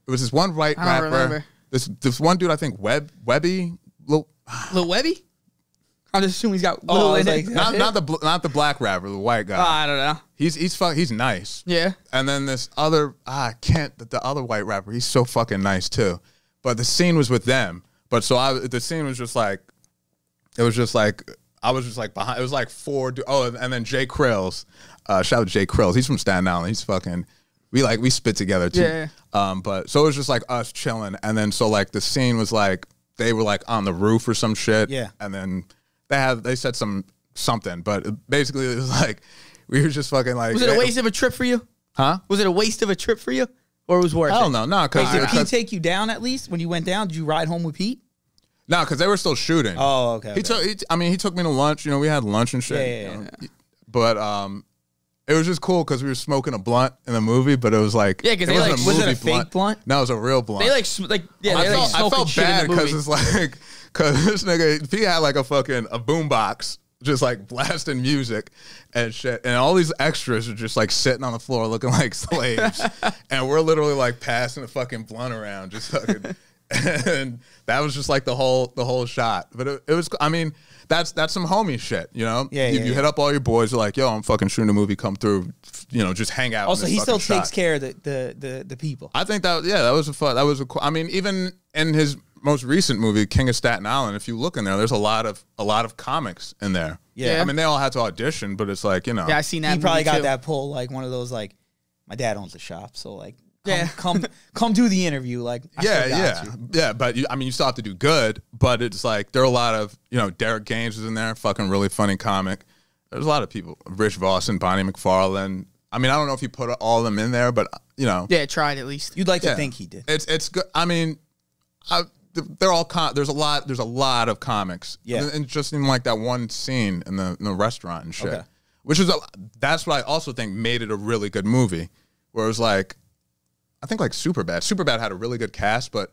It was this one white rapper. Remember. This one dude, I think Webby. Lil Webby? I'm just assuming he's got Oh, Lil in like, it. Not the black rapper, the white guy. I don't know. He's nice. Yeah. And then this other the other white rapper, he's so fucking nice too. But the scene was with them. But so the scene was just like, it was just like I was just like behind. It was like and then Jay Krills, shout out to Jay Krills. He's from Staten Island. He's fucking. We spit together too. Yeah. But so it was just like us chilling, and then so like the scene was like they were like on the roof or some shit. Yeah. And then they said something, but basically it was like we were just fucking like. Was it a waste of a trip for you? Huh? Was it a waste of a trip for you, or it was worth Hell it? no, Wait, did Pete because take you down at least when you went down? Did you ride home with Pete? they were still shooting. Oh, okay. He took me to lunch. You know, we had lunch and shit. Yeah. You know? But it was just cool because we were smoking a blunt in the movie, but it was like Yeah, 'cause it they, wasn't like- was it a movie fake blunt? No, it was a real blunt. They I felt shit bad in the movie. because it's like because this nigga he had like a boombox just like blasting music and shit, and all these extras are just like sitting on the floor looking like slaves, and we're literally like passing the fucking blunt around, just fucking, and that was just like the whole shot. But it was, I mean, that's some homie shit, you know. Yeah, you hit up all your boys, you're like, yo, I'm fucking shooting a movie, come through, you know, just hang out. Also, in this he still fucking takes shot. care of the people. I think that was a cool. I mean, even in his most recent movie, King of Staten Island, if you look in there, there's a lot of comics in there. Yeah. I mean, they all had to audition, but it's like, you know. Yeah, I seen that. He probably movie got too. that pull, like one of those, like, my dad owns the shop, so like, Yeah. come do the interview, like, I still got you. Yeah, but you still have to do good, but it's like there are a lot of, you know, Derek Gaines was in there, fucking really funny comic. There's a lot of people, Rich Voss and Bonnie McFarlane. I mean, I don't know if he put all of them in there, but you know, Yeah, tried at least. You'd like yeah. to think he did. It's good. I mean, they're all there's a lot of comics. Yeah. And just in like that one scene in the restaurant and shit, Okay. which is that's what I also think made it a really good movie. Where it was like, I think like Superbad had a really good cast, but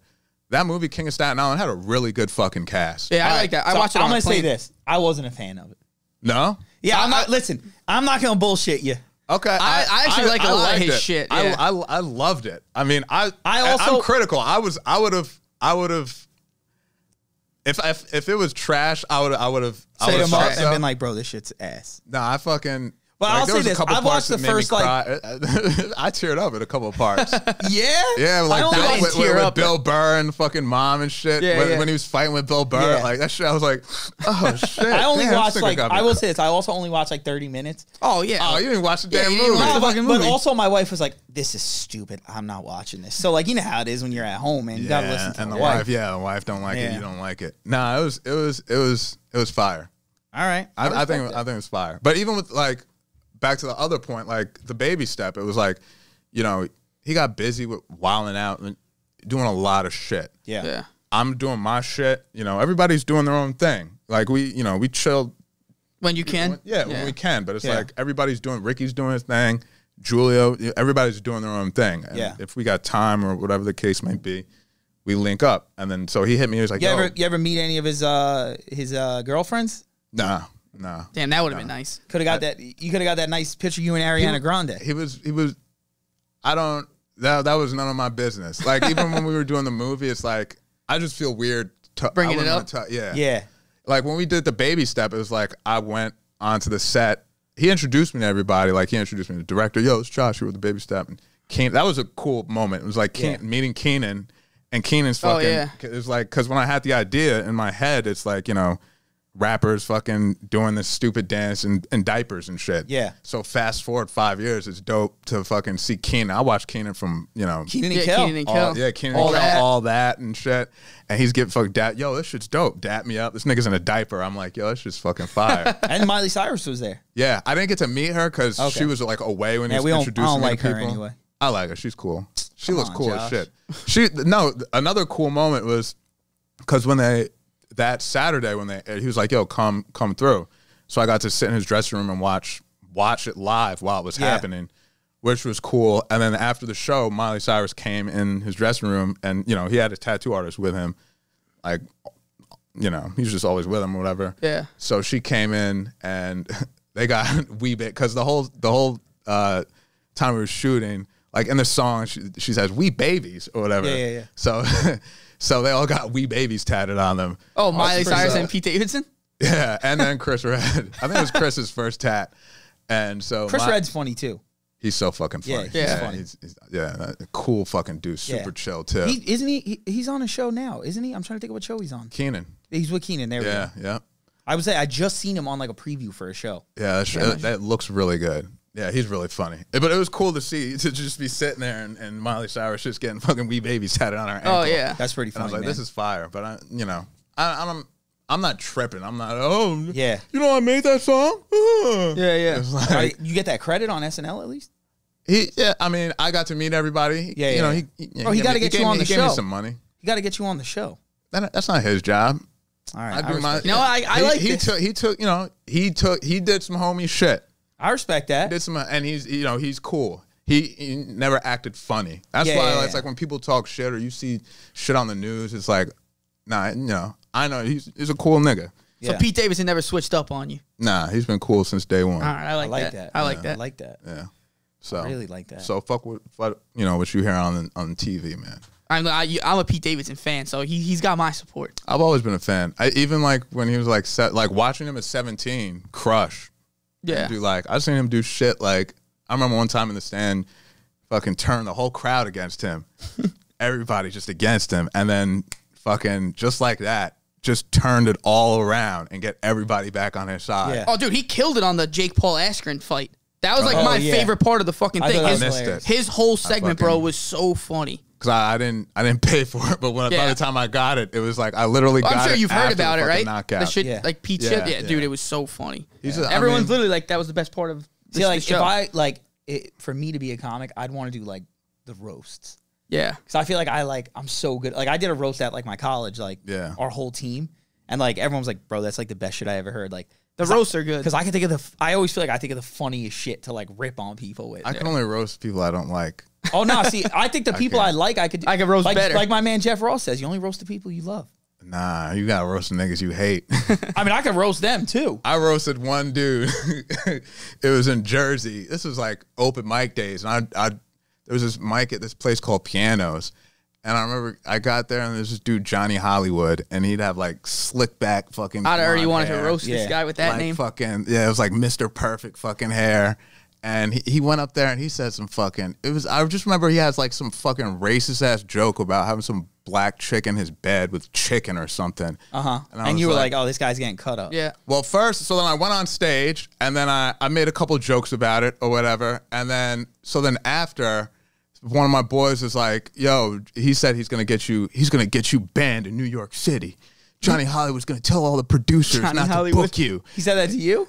that movie King of Staten Island had a really good fucking cast. Yeah, I like that. I So watched it. I'm on gonna a say plane. this: I wasn't a fan of it. No. Yeah, listen, I'm not gonna bullshit you. Okay, I actually like a lot of liked his it. shit, yeah. I loved it. I mean, I'm also- critical. I would have. If it was trash, I would have Set him up trash. and been like, bro, this shit's ass. Nah, I fucking. But I'll there say was a this, couple I've parts watched the that made me first, like- cry. I teared up at a couple of parts. Yeah, Yeah, like I only didn't with tear up. Bill Burr and fucking mom and shit. Yeah, when, yeah. when he was fighting with Bill Burr, Yeah. like that shit, I was like, oh shit. I only Damn, watched this nigga like got me. I will say this. I also only watched like 30 minutes. Oh yeah. Oh, you didn't watch the damn you movie. didn't watch No, the but, fucking but movie. also my wife was like, "This is stupid. I'm not watching this." So like, you know how it is when you're at home and you gotta listen to and the the wife. the wife don't like it. Yeah. You don't like it. Nah, it was fire. All right, I think it was fire. But even with like back to the other point, like the baby step, it was like, you know, he got busy with wilding out, and doing a lot of shit. Yeah. I'm doing my shit. You know, everybody's doing their own thing. Like we chill When you can. when we can. But it's like everybody's doing. Ricky's doing his thing. Julio, everybody's doing their own thing. And if we got time or whatever the case might be, we link up. And then so he hit me. He was like, you ever meet any of his girlfriends? Nah. Damn, that would have been nice. Could have got that. You could have got that nice picture you and Ariana Grande. He was. I don't. That was none of my business. Like even when we were doing the movie, it's like I just feel weird bringing it up. Yeah. Like when we did the baby step, it was like I went onto the set. He introduced me to everybody. Like he introduced me to the director. Yo, it's Josh. You were the baby step. And that was a cool moment. It was like meeting Keenan, and Keenan's fucking. It was like because when I had the idea in my head, it's like rappers fucking doing this stupid dance in diapers and shit. Yeah. So fast forward 5 years, it's dope to fucking see Keenan. I watched Keenan from Kenan and Kel. Kenan and Kel. Keenan and Kel, all that and shit. And he's getting fucking yo, this shit's dope. Dap me up. This nigga's in a diaper. I'm like, yo, this shit's fucking fire. And Miley Cyrus was there. Yeah, I didn't get to meet her because she was like away when he was introducing me to people. I don't like her anyway. I like her. She's cool. She looks cool as shit. Another cool moment was because when that Saturday when he was like, yo, come through. So I got to sit in his dressing room and watch it live while it was happening, which was cool. And then after the show, Miley Cyrus came in his dressing room and, he had a tattoo artist with him. Like, he was just always with him or whatever. Yeah. So she came in and they got wee bit because the whole time we were shooting, like in the song, she says "we babies" or whatever. Yeah. So they all got "we babies" tatted on them. Oh, Miley Cyrus and Pete Davidson. Yeah, and then Chris Red. I think it was Chris's first tat, and so Chris Red's funny too. He's so fucking funny. Yeah, he's funny. He's a cool fucking dude. Super chill too. Isn't he? He's on a show now, isn't he? I'm trying to think of what show he's on. Keenan. He's with Keenan. There we go. Yeah. I would say I just seen him on like a preview for a show. Yeah, that looks really good. Yeah, he's really funny. But it was cool to just be sitting there and Miley Cyrus just getting fucking wee babies tatted on her ankle. Oh yeah, that's pretty funny. And I was like, man. this is fire. But I'm not tripping. I'm not. Yeah. I made that song. Yeah. Like, you get that credit on SNL at least. I mean, I got to meet everybody. Yeah. He got to get you on the show. He gave me some money. He got to get you on the show. That's not his job. All right. I like he this. he did some homie shit. I respect that. He did some, and he's cool. He never acted funny. That's why it's like when people talk shit or you see shit on the news, it's like, nah, I know he's a cool nigga. So Pete Davidson never switched up on you. Nah, he's been cool since day one. All right, I like that. I like that. I like that. Yeah. So I really like that. So fuck what you hear on TV, man. I'm a Pete Davidson fan, so he's got my support. I've always been a fan. Even like when he was like watching him at 17, crush. Yeah. I've seen him do shit like I remember one time in the stand, fucking turn the whole crowd against him. Everybody just against him, and then fucking just like that, just turned it all around and get everybody back on his side. Yeah. Oh, dude, he killed it on the Jake Paul Askren fight. That was like my favorite part of the fucking thing. His whole segment, bro, was so funny. Because I didn't pay for it, but by the time I got it, it was like I literally got it. I'm sure you've heard about it, right? Knockout. The shit, like Pete shit. Yeah, dude, it was so funny. Everyone's literally like, that was the best part of the show. If I for me to be a comic, I'd want to do like the roasts. Yeah, because I feel like I'm so good. Like I did a roast at like my college, like our whole team, and like everyone was like, "Bro, that's like the best shit I ever heard." Like the roasts are good because I can think of I always feel like I think of the funniest shit to like rip on people with. I can only roast people I don't like. Oh no! See, I think the people I like, I could roast better. Like my man Jeff Ross says, you only roast the people you love. Nah, you gotta roast the niggas you hate. I mean, I could roast them too. I roasted one dude. It was in Jersey. This was like open mic days, and there was this mic at this place called Pianos, and I remember I got there and there's this dude Johnny Hollywood, and he'd have like slick back fucking. I'd already wanted to roast this guy with that name. Fucking it was like Mr. Perfect fucking hair. And he went up there and he said some fucking, I just remember he has like some fucking racist ass joke about having some black chick in his bed with chicken or something. And you were like, oh, this guy's getting cut up. Yeah. Well, so then I went on stage and then I made a couple jokes about it or whatever. And then after, one of my boys is like, yo, he said he's going to get you banned in New York City. Johnny Hollywood's going to tell all the producers not to book you. He said that to you?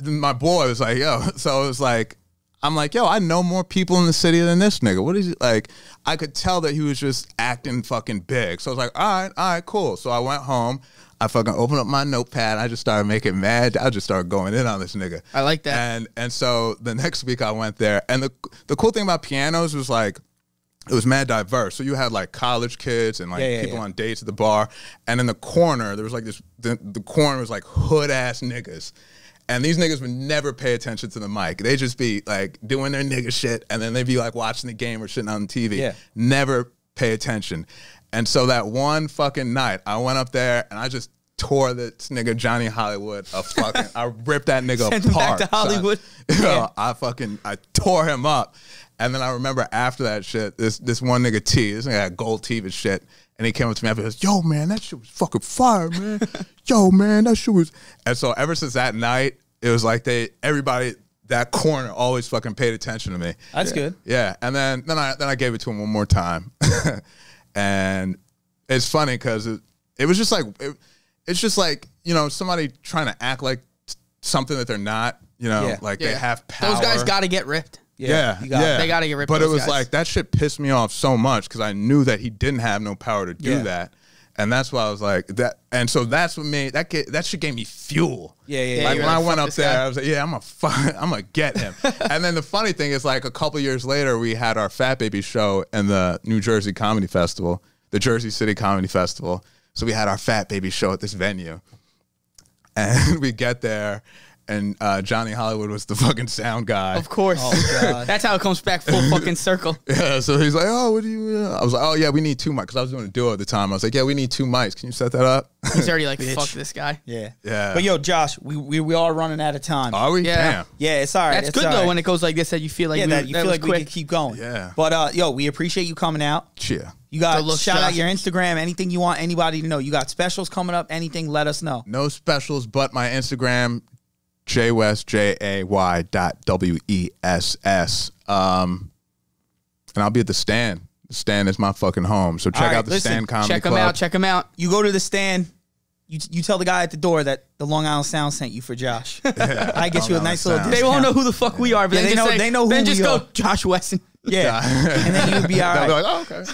My boy was like, yo. So it was like, I'm like, yo, I know more people in the city than this nigga. What is it like? I could tell that he was just acting fucking big. So I was like, all right, cool. So I went home. I fucking opened up my notepad. I just started making mad. I just started going in on this nigga. I like that. And so the next week I went there. And the cool thing about pianos was like, it was mad diverse. So you had like college kids and like people on dates at the bar. And in the corner, there was like this, the corner was like hood ass niggas. And these niggas would never pay attention to the mic. They just be like doing their nigga shit, and then they'd be like watching the game or shitting on TV. Yeah. Never pay attention. And so that one fucking night, I went up there and I just tore this nigga Johnny Hollywood a fucking. I ripped that nigga Sent apart. him back to Hollywood. So, I tore him up. And then I remember after that shit, this one nigga T, this nigga had gold teeth and shit. And he came up to me after this, yo, man, that shit was fucking fire, man. Yo, man, that shit was. And so ever since that night, it was like everybody, that corner always fucking paid attention to me. That's good. Yeah. And then I gave it to him one more time. And it's funny because it was just like, it's just like, you know, somebody trying to act like something that they're not, you know, like they have power. Those guys got to get ripped. Yeah. They got to get ripped. But it was guys. like, that shit pissed me off so much because I knew that he didn't have no power to do that. And that's why I was like, that. And so that's what made, that shit gave me fuel. Yeah. Like when I went up there, I was like, yeah, I'm gonna get him. And then the funny thing is, like a couple years later, we had our Fat Baby show in the New Jersey Comedy Festival, the Jersey City Comedy Festival. So we had our Fat Baby show at this venue. And we get there, and Johnny Hollywood was the fucking sound guy. Of course. Oh, God. That's how it comes back full fucking circle. Yeah, so he's like, oh, what do you... I was like, oh, yeah, we need 2 mics. Because I was doing a duo at the time. I was like, yeah, we need 2 mics. Can you set that up? He's already like, fuck this guy. Yeah. Yeah. But yo, Josh, we are running out of time. Are we? Yeah. Damn. Yeah, it's all right. That's good, though, when it goes like this, that you feel like, that you feel like we quick. can keep going. Yeah. But yo, we appreciate you coming out. Cheer. You got Good looks, shout out Josh. your Instagram, anything you want anybody to know. You got specials coming up, anything, let us know. No specials, but my Instagram, JWest, JAY.WESS. And I'll be at the Stand. The Stand is my fucking home. So check out the Stand Comedy Check Club. them out. Check them out. You go to the Stand, you tell the guy at the door that the Long Island Sound sent you for Josh. I get you a nice little discount. They won't know who the fuck we are, but Yeah, they know who then we just are. go, Josh Wesson. Yeah. And then you'd be all They'll right. be like, oh, okay.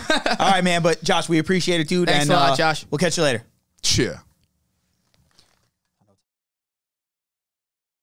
All right, man. But Josh, we appreciate it, dude. Thanks and a lot, Josh. We'll catch you later. Cheer.